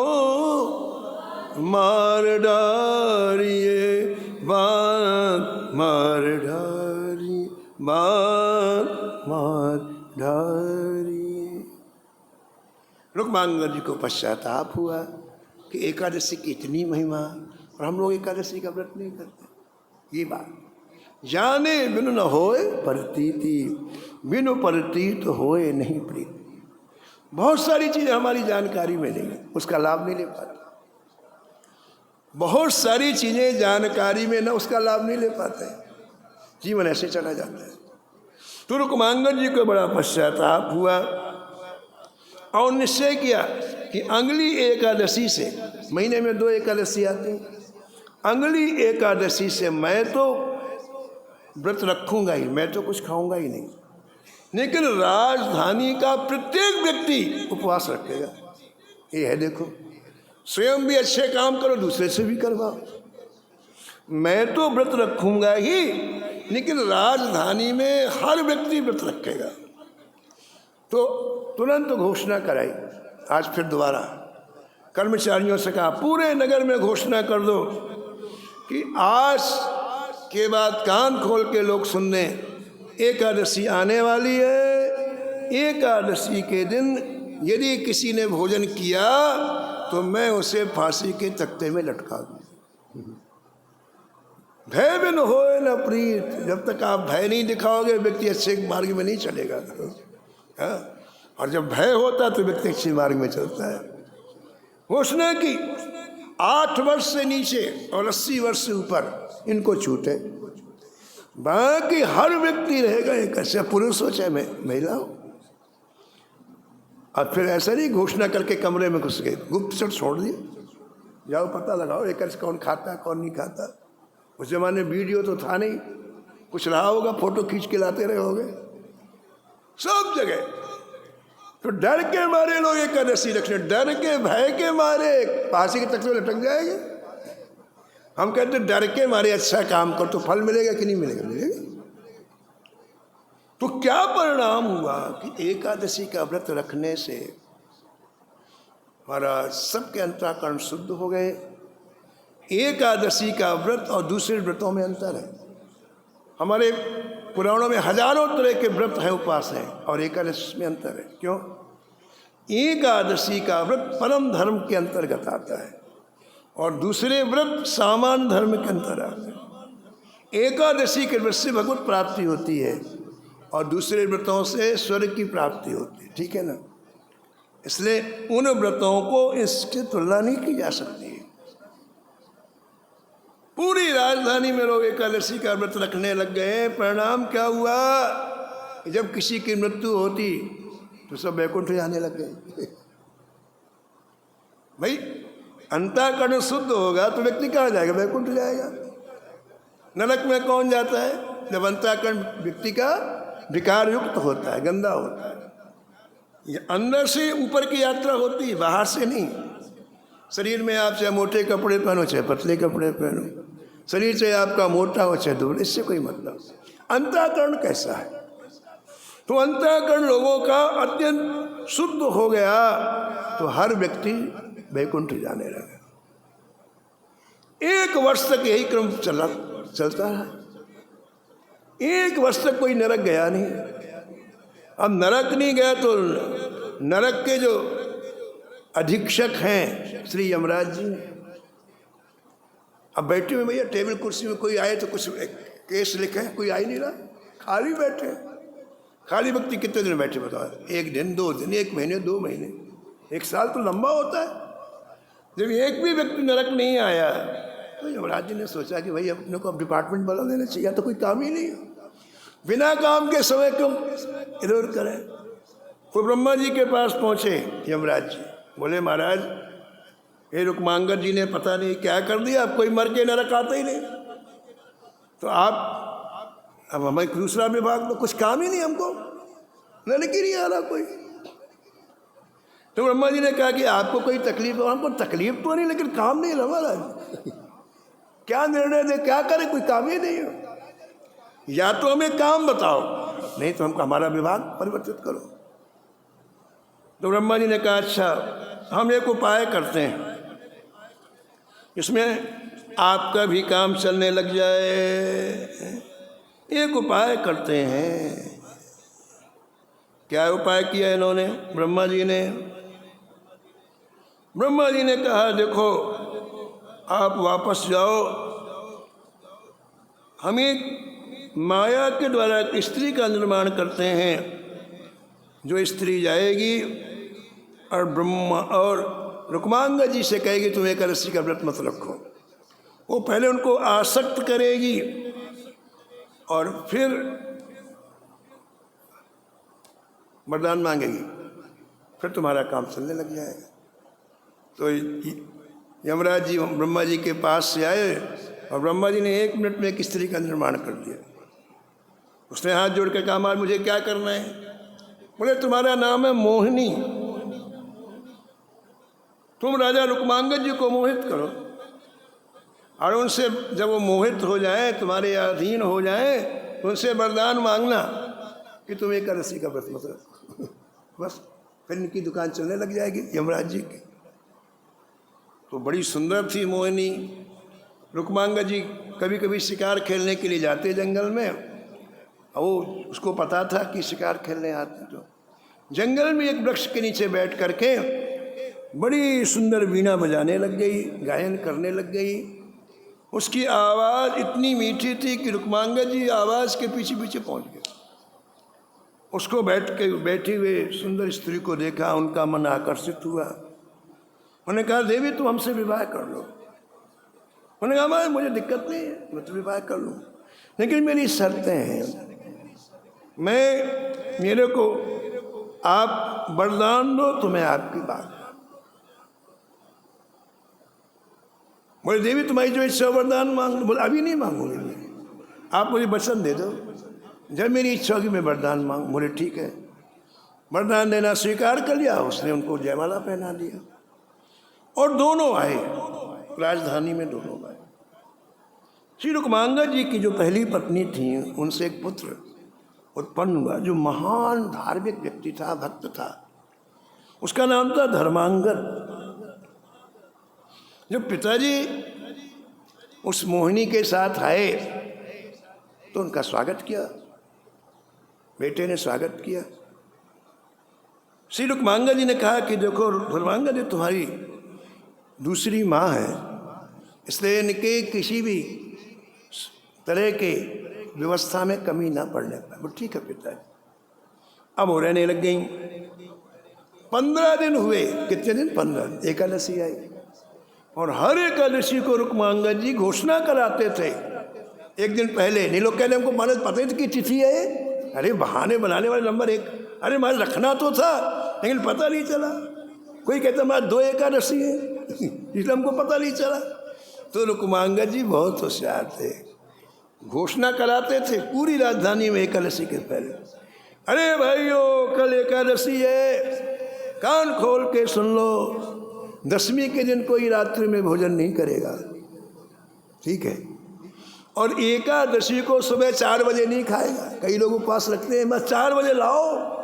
मार डारिए। बांध मार डारिए, बांध मार डारिए। रुक्मांगा जी को पश्चाताप हुआ कि एकादशी की इतनी महिमा और हम लोग एकादशी का व्रत नहीं करते। ये बात जाने बिनु न होए प्रतीति, बिनु प्रतीत होए नहीं प्रीति। बहुत सारी चीज़ें हमारी जानकारी में नहीं है, उसका लाभ नहीं ले पाते। बहुत सारी चीज़ें जानकारी में ना, उसका लाभ नहीं ले पाते, जीवन ऐसे चला जाता है। तो रुक्मांगा जी को बड़ा पश्चाताप हुआ और निश्चय किया कि अगली एकादशी से, महीने में 2 एकादशी आती हैं, अगली एकादशी से मैं तो व्रत रखूंगा ही, मैं तो कुछ खाऊंगा ही नहीं, लेकिन राजधानी का प्रत्येक व्यक्ति उपवास रखेगा। ये है, देखो, स्वयं भी अच्छे काम करो, दूसरे से भी करवाओ। मैं तो व्रत रखूंगा ही, लेकिन राजधानी में हर व्यक्ति व्रत रखेगा। तो तुरंत घोषणा कराई, आज फिर दोबारा कर्मचारियों से कहा पूरे नगर में घोषणा कर दो कि आज के बाद कान खोल के लोग सुनने, एकादशी आने वाली है। एकादशी के दिन यदि किसी ने भोजन किया तो मैं उसे फांसी के तख्ते में लटका दूँ। भय बिन होए न प्रीत, जब तक आप भय नहीं दिखाओगे व्यक्ति अच्छे मार्ग में नहीं चलेगा। हाँ? और जब भय होता तो व्यक्ति अच्छे मार्ग में चलता है। घोषणा की 8 वर्ष से नीचे और 80 वर्ष से ऊपर इनको छूट है, बाकी हर व्यक्ति रहेगा एक, अच्छा पुरुष हो चाहे महिला हो। और फिर ऐसा नहीं घोषणा करके कमरे में घुस गए, गुप्तचर छोड़ दिए, जाओ पता लगाओ एक कौन खाता कौन नहीं खाता। उस जमाने वीडियो तो था नहीं, कुछ रहा होगा, फोटो खींच के लाते रहे होगे सब जगह। तो डर के मारे लोग एकादशी रखने, डर के भय के मारे फांसी के तख्ते में लटक जाएंगे। हम कहते डर के मारे अच्छा काम कर तो फल मिलेगा कि नहीं मिलेगा? मिलेगा। तो क्या परिणाम हुआ कि एकादशी का व्रत रखने से हमारा सबके अंतःकरण शुद्ध हो गए। एकादशी का व्रत और दूसरे व्रतों में अंतर है। हमारे पुराणों में हजारों तरह के व्रत हैं, उपवास हैं, और एकादशी में अंतर है। क्यों? एकादशी का व्रत परम धर्म के अंतर्गत आता है और दूसरे व्रत सामान्य धर्म के अंतर आते हैं। एकादशी के व्रत से भगवत प्राप्ति होती है और दूसरे व्रतों से स्वर्ग की प्राप्ति होती है, ठीक है ना? इसलिए उन व्रतों को इसकी तुलना नहीं की जा सकती। पूरी राजधानी में लोग एकादशी का व्रत रखने लग गए। परिणाम क्या हुआ? जब किसी की मृत्यु होती तो सब वैकुंठ जाने लग गए। भाई अंतःकरण शुद्ध होगा तो व्यक्ति कहाँ जाएगा? वैकुंठ जाएगा। नरक में कौन जाता है? जब अंतःकरण व्यक्ति का विकार युक्त होता है, गंदा होता है। ये अंदर से ऊपर की यात्रा होती है, बाहर से नहीं। शरीर में आप चाहे मोटे कपड़े पहनो चाहे पतले कपड़े पहनो, शरीर चाहे आपका मोटा हो चाहे दुबला, इससे कोई मतलब। अंतःकरण कैसा है? तो अंतःकरण लोगों का अत्यंत शुद्ध हो गया तो हर व्यक्ति वैकुंठ जाने लगा। 1 वर्ष तक यही क्रम चलता है। 1 वर्ष तक कोई नरक गया नहीं। अब नरक नहीं गया तो नरक के जो अधीक्षक हैं श्री यमराज जी, अब बैठे हुए भैया टेबल कुर्सी में, कोई आए तो कुछ केस लिखे, कोई आ ही नहीं रहा, खाली बैठे। खाली व्यक्ति कितने दिन बैठे बताओ? 1 दिन, 2 दिन, 1 महीने, 2 महीने, 1 साल तो लंबा होता है। जब एक भी व्यक्ति नरक नहीं आया तो यमराज जी ने सोचा कि भाई अपने को अब डिपार्टमेंट बढ़ा देना चाहिए, तो कोई काम ही नहीं, बिना काम के समय क्यों इधर उधर करें। तो ब्रह्मा जी के पास पहुँचे यमराज जी, बोले महाराज ये रुक्मांगद जी ने पता नहीं क्या कर दिया, अब कोई मर के नरक आता ही नहीं, तो आप अब हमें दूसरा विभाग तो कुछ काम ही नहीं, हमको नरक ही नहीं आ रहा कोई। तो ब्रह्मा जी ने कहा कि आपको कोई तकलीफ हो? हमको तकलीफ तो नहीं, लेकिन काम नहीं है महाराज, क्या निर्णय दे, क्या करे, कोई काम ही नहीं हो। या तो हमें काम बताओ, नहीं तो हमको हमारा विभाग परिवर्तित करो। तो ब्रह्मा जी ने कहा अच्छा हम एक उपाय करते हैं, इसमें आपका भी काम चलने लग जाए। एक उपाय करते हैं। क्या उपाय किया इन्होंने? ब्रह्मा जी ने कहा देखो आप वापस जाओ, हम एक माया के द्वारा एक स्त्री का निर्माण करते हैं, जो स्त्री जाएगी और ब्रह्मा और रुक्मांगद जी से कहेगी तुम एकादशी का व्रत मत रखो। वो पहले उनको आसक्त करेगी और फिर वरदान मांगेगी, फिर तुम्हारा काम चलने लग जाएगा। तो यमराज जी ब्रह्मा जी के पास से आए और ब्रह्मा जी ने 1 मिनट में एक स्त्री का निर्माण कर दिया। उसने हाथ जोड़ के कहा महाराज मुझे क्या करना है? बोले तुम्हारा नाम है मोहिनी, तुम राजा रुक्मांगद जी को मोहित करो और उनसे जब वो मोहित हो जाए, तुम्हारे अधीन हो जाए, तो उनसे वरदान मांगना कि तुम एकादशी का व्रत मत रखो। बस फिर इनकी दुकान चलने लग जाएगी यमराज जी की। तो बड़ी सुंदर थी मोहिनी। रुक्मांगद जी कभी कभी शिकार खेलने के लिए जाते जंगल में, और वो उसको पता था कि शिकार खेलने आते, तो जंगल में एक वृक्ष के नीचे बैठ करके बड़ी सुंदर वीणा बजाने लग गई, गायन करने लग गई। उसकी आवाज़ इतनी मीठी थी कि रुक्मांगद जी आवाज़ के पीछे पीछे पहुंच गए। उसको बैठी हुए सुंदर स्त्री को देखा, उनका मन आकर्षित हुआ। उन्होंने कहा देवी तुम हमसे विवाह कर लो। उन्होंने कहा मुझे दिक्कत नहीं है, मैं तो विवाह कर लूँ, लेकिन मेरी शर्तें हैं। मेरे को आप वरदान दो तो मैं आपकी बात। बोले देवी तुम्हारी जो इच्छा वरदान मांग। बोले अभी नहीं मांगूंगी, आप मुझे वचन दे दो, जब मेरी इच्छा होगी मैं वरदान मांग। बोले ठीक है। वरदान देना स्वीकार कर लिया। उसने उनको जयमाला पहना दिया और दोनों आए राजधानी में। दोनों आए। श्री रुक्मांगद जी की जो पहली पत्नी थी, उनसे एक पुत्र उत्पन्न हुआ जो महान धार्मिक व्यक्ति था, भक्त था। उसका नाम था धर्मांगद। जब पिताजी उस मोहिनी के साथ आए तो उनका स्वागत किया, बेटे ने स्वागत किया। श्री रुक्मांगद जी ने कहा कि देखो धर्मांगद ये तुम्हारी दूसरी माँ है, इसलिए इनके किसी भी तरह के व्यवस्था में कमी ना पड़ने पाए। वो ठीक है पिताजी। अब वो रहने लग गई। 15 दिन हुए। कितने दिन? 15। एकादशी आई और हर एकादशी को रुक्मांगद जी घोषणा कराते थे। एक दिन पहले नहीं, लोग कहते हमको महाराज पता ही कि तिथि है। अरे बहाने बनाने वाले नंबर 1। अरे महाराज रखना तो था लेकिन पता नहीं चला। कोई कहता महाराज 2 एकादशी है इसलिए हमको पता नहीं चला। तो रुक्मांगद जी बहुत होशियार थे, घोषणा कराते थे पूरी राजधानी में एकादशी के पहले। अरे भाइयों कल एकादशी है, कान खोल के सुन लो। दशमी के दिन कोई रात्रि में भोजन नहीं करेगा, ठीक है। और एकादशी को सुबह 4 बजे नहीं खाएगा। कई लोग उपवास रखते हैं, बस 4 बजे लाओ।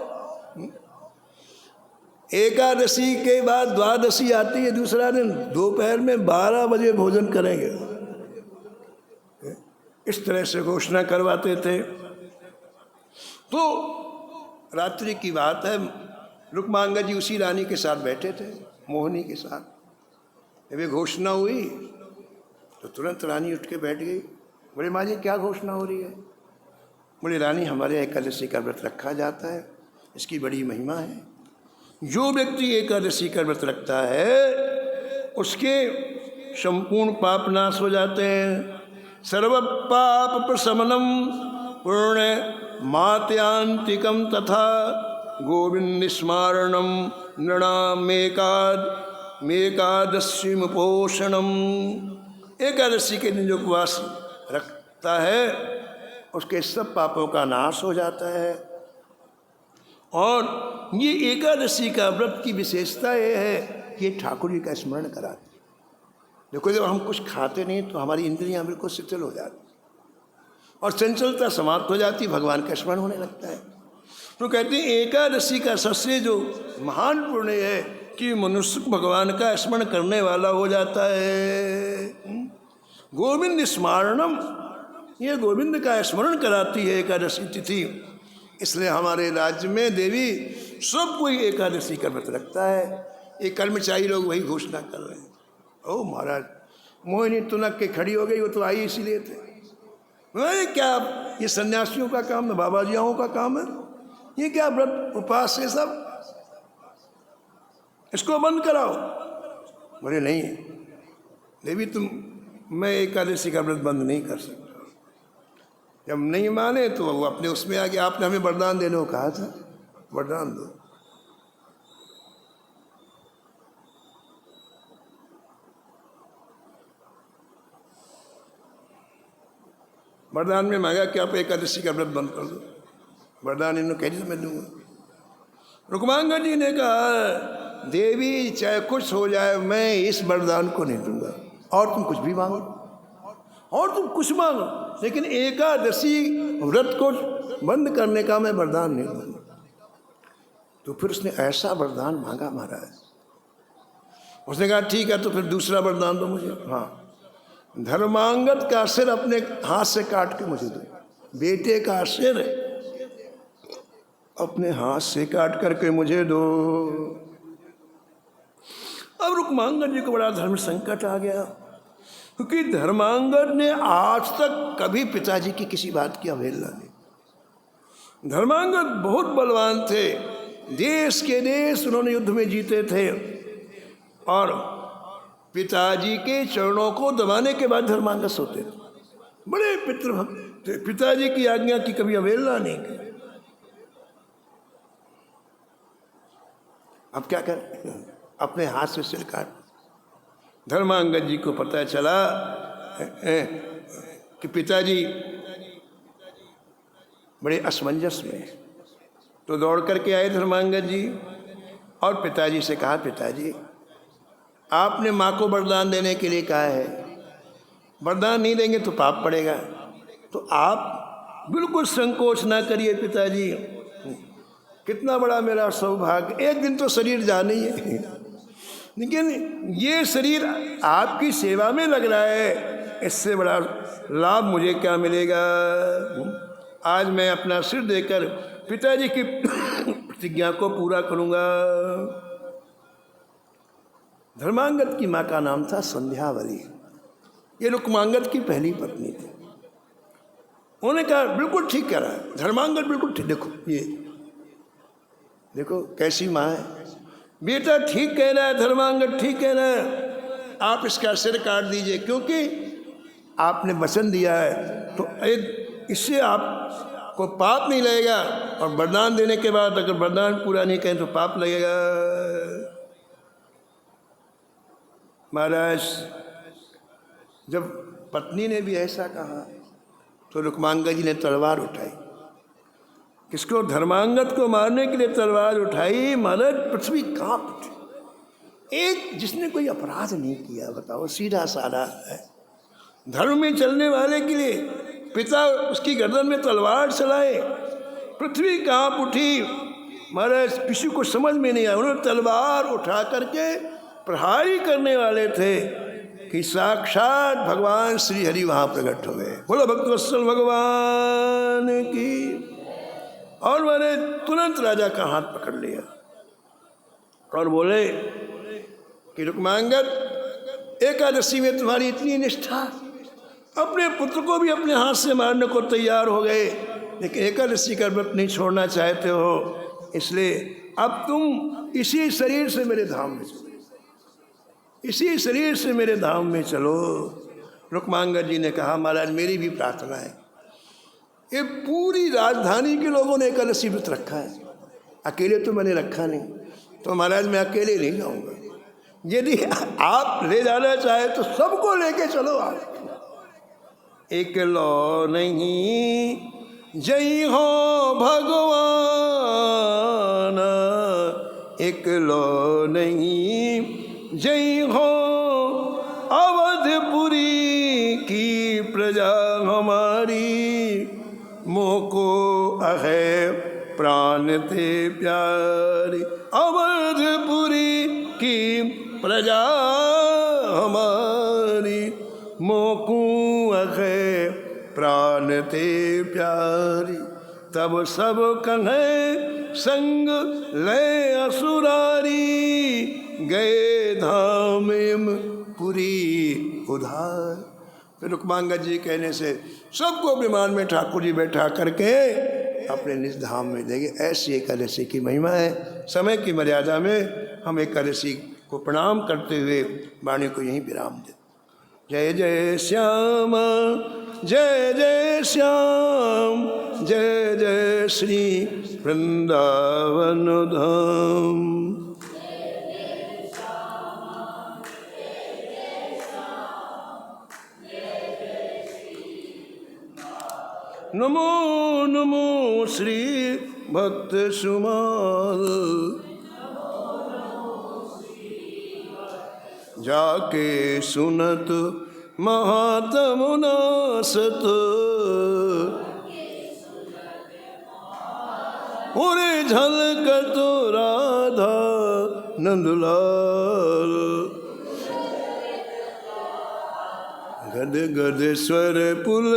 एकादशी के बाद द्वादशी आती है, दूसरा दिन दोपहर में 12 बजे भोजन करेंगे। इस तरह से घोषणा करवाते थे। तो रात्रि की बात है, रुक्मांगद जी उसी रानी के साथ बैठे थे, मोहिनी के साथ। जब ये घोषणा हुई तो तुरंत रानी उठ के बैठ गई। बोले माँ जी क्या घोषणा हो रही है? बोले रानी हमारे एकादशी का व्रत रखा जाता है, इसकी बड़ी महिमा है। जो व्यक्ति एकादशी का व्रत रखता है उसके संपूर्ण पाप नाश हो जाते हैं। सर्व पाप प्रशमनम पुण्य मात्यांतिकम तथा गोविंद स्मारणम नृणामेकादशी पोषणम। एकादशी के दिन जो उपवास रखता है उसके सब पापों का नाश हो जाता है। और ये एकादशी का व्रत की विशेषता ये है कि ठाकुर जी का स्मरण कराते। देखो जब हम कुछ खाते नहीं तो हमारी इंद्रियां बिल्कुल शिथिल हो जाती और चंचलता समाप्त हो जाती, भगवान का स्मरण होने लगता है। तो कहते हैं एकादशी का सबसे जो महान पुण्य है कि मनुष्य भगवान का स्मरण करने वाला हो जाता है। गोविंद स्मारणम, ये गोविंद का स्मरण कराती है एकादशी तिथि। इसलिए हमारे राज्य में देवी सब कोई एकादशी का व्रत रखता है। ये कर्मचारी लोग वही घोषणा कर रहे हैं। ओ महाराज, मोहिनी तुनक के खड़ी हो गई, वो तो आई इसीलिए थे। अरे क्या ये सन्यासियों का काम है, बाबा जियाओं का काम है? ये क्या व्रत उपवास है सब, इसको बंद कराओ। बोले नहीं देवी मैं एकादशी का व्रत बंद नहीं कर सकता। जब नहीं माने तो वो अपने उसमें आ गया। आपने हमें वरदान देने को कहा था, वरदान दो। वरदान में मांगा कि आप एकादशी का व्रत बंद कर दो। वरदान इन्होंने कह दिया मैं दूंगा। रुक्मांगद जी ने कहा देवी चाहे कुछ हो जाए मैं इस वरदान को नहीं दूंगा, और तुम कुछ भी मांगो, और तुम कुछ मांगो, लेकिन एकादशी व्रत को बंद करने का मैं वरदान नहीं दूंगा। तो फिर उसने ऐसा वरदान मांगा महाराज। उसने कहा ठीक है तो फिर दूसरा वरदान दो मुझे। हाँ, धर्मांगद का सिर अपने हाथ से काट के मुझे दो। बेटे का सिर अपने हाथ से काट करके मुझे दो। अब रुक्मांगद जी को बड़ा धर्म संकट आ गया, क्योंकि धर्मांगद ने आज तक कभी पिताजी की किसी बात की अवहेलना नहीं। धर्मांगद बहुत बलवान थे, देश के देश उन्होंने युद्ध में जीते थे, और पिताजी के चरणों को दबाने के बाद धर्मांगद सोते थे। बड़े पितृभक्त थे, पिताजी की आज्ञा की कभी अवहेलना नहीं की। अब क्या कर, अपने हाथ से सिर काट। धर्मांगद जी को पता चला कि पिताजी बड़े असमंजस में, तो दौड़ करके आए धर्मांगद जी और पिताजी से कहा पिताजी आपने माँ को वरदान देने के लिए कहा है, वरदान नहीं देंगे तो पाप पड़ेगा, तो आप बिल्कुल संकोच ना करिए पिताजी। कितना बड़ा मेरा सौभाग्य, एक दिन तो शरीर जाना ही है, लेकिन ये शरीर आपकी सेवा में लग रहा है, इससे बड़ा लाभ मुझे क्या मिलेगा। आज मैं अपना सिर देकर पिताजी की प्रतिज्ञा को पूरा करूँगा। धर्मांगद की माँ का नाम था संध्यावली। ये रुक्मांगद की पहली पत्नी थी। उन्होंने कहा बिल्कुल ठीक कह रहा है धर्मांगद, बिल्कुल ठीक। देखो ये देखो कैसी माँ है, बेटा ठीक कह रहा है, धर्मांगद ठीक कह रहा है, आप इसका सिर काट दीजिए, क्योंकि आपने वचन दिया है, तो इससे आपको पाप नहीं लगेगा, और वरदान देने के बाद अगर वरदान पूरा नहीं करें तो पाप लगेगा। महाराज जब पत्नी ने भी ऐसा कहा तो रुक्मांगद जी ने तलवार उठाई। किसको? धर्मांगद को मारने के लिए तलवार उठाई। महाराज पृथ्वी कांप उठी, एक जिसने कोई अपराध नहीं किया, बताओ, सीधा साधा है, धर्म में चलने वाले के लिए पिता उसकी गर्दन में तलवार चलाए, पृथ्वी कांप उठी, महाराज किसी को समझ में नहीं आया, उन्होंने तलवार उठा करके प्रहारी करने वाले थे कि साक्षात भगवान श्री हरि वहाँ प्रकट हो गए। बोलो भक्तवत्सल भगवान की। और मैंने तुरंत राजा का हाथ पकड़ लिया और बोले कि रुक्मांगद, एकादशी में तुम्हारी इतनी निष्ठा, अपने पुत्र को भी अपने हाथ से मारने को तैयार हो गए, लेकिन एकादशी का व्रत नहीं छोड़ना चाहते हो, इसलिए अब तुम इसी शरीर से मेरे धाम में चलो, इसी शरीर से मेरे धाम में चलो। रुक्मांगद जी ने कहा, महाराज मेरी भी प्रार्थना है, ये पूरी राजधानी के लोगों ने एकादशी व्रत रखा है, अकेले तो मैंने रखा नहीं, तो महाराज मैं अकेले नहीं जाऊंगा, यदि आप ले जाना चाहे तो सबको लेके चलो। आप एक लो नहीं जय हो भगवान, एक लो नहीं जय हो अवधपुरी की प्रजा हमारी, मोको अहे प्राण थे प्यारी, अवधपुरी की प्रजा हमारी, मोकू अहे प्राण थे प्यारी। तब सब कन्हे संग ले असुरारी, गए धाम पुरी उधार। फिर रुक्मांगद जी कहने से सबको विमान में ठाकुर जी बैठा करके अपने निज धाम में देंगे। ऐसी एकादशी की महिमा है। समय की मर्यादा में हम एकादशी को प्रणाम करते हुए वाणी को यहीं विराम दें। जय जय श्याम, जय जय श्याम, जय जय श्री वृंदावन धाम। नमो नमो श्री भक्त सुमाल, जाके सुनत महात्म नासत, उरे झलकत राधा नंदलाल, गद गद स्वर पुल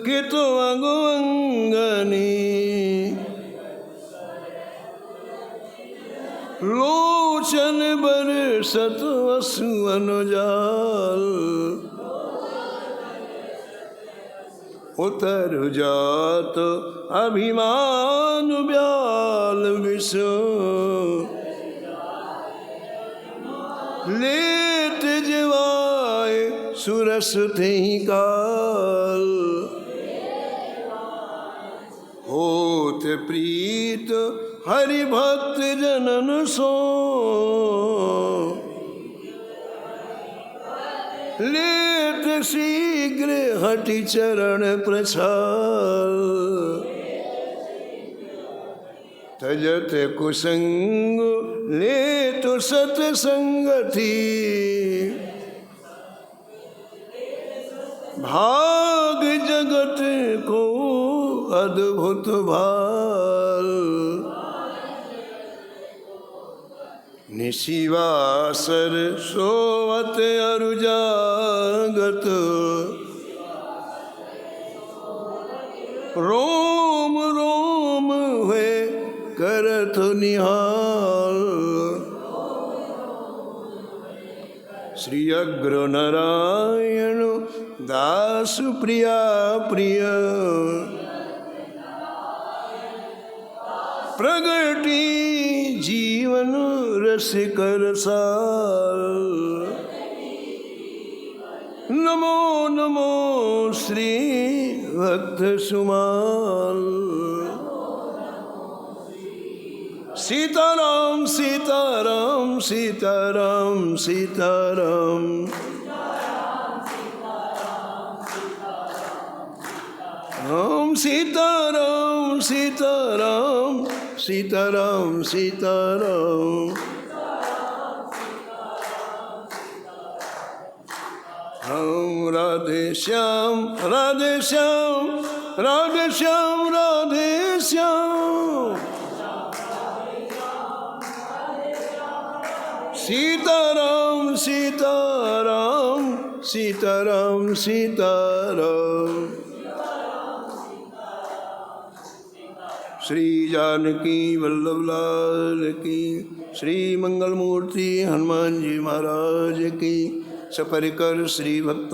के तो अंगनी, लोचन बरसत असुअन जाल, उतर जात अभिमान ब्याल विषो, लेट जवाए सुरस थे काल, होत प्रीत हरि भक्त जनन सो, लेट शीघ्र हटि चरण प्रछाल, तजत कुसंग ले तो सतसंगति, भाग जगत को अद्भुत भाल, निशिवासर सोवत अरुजागत, रोम रोम हुए करत निहाल, श्री अग्र नारायण दास प्रिया प्रिय, प्रगटी जीवन रस कर साल, नमो नमो श्री भक्त सुमाल। सीताराम सीताराम सीताराम सीताराम, ओम सीताराम सीताराम सीताराम सीताराम, हम राधे श्याम राधे श्याम राधे श्याम राधे श्याम। सीताराम सीताराम सीताराम सीताराम। श्री जानकी वल्लभ लाल की, श्री मंगल मूर्ति हनुमान जी महाराज की, सपरिकर श्री भक्त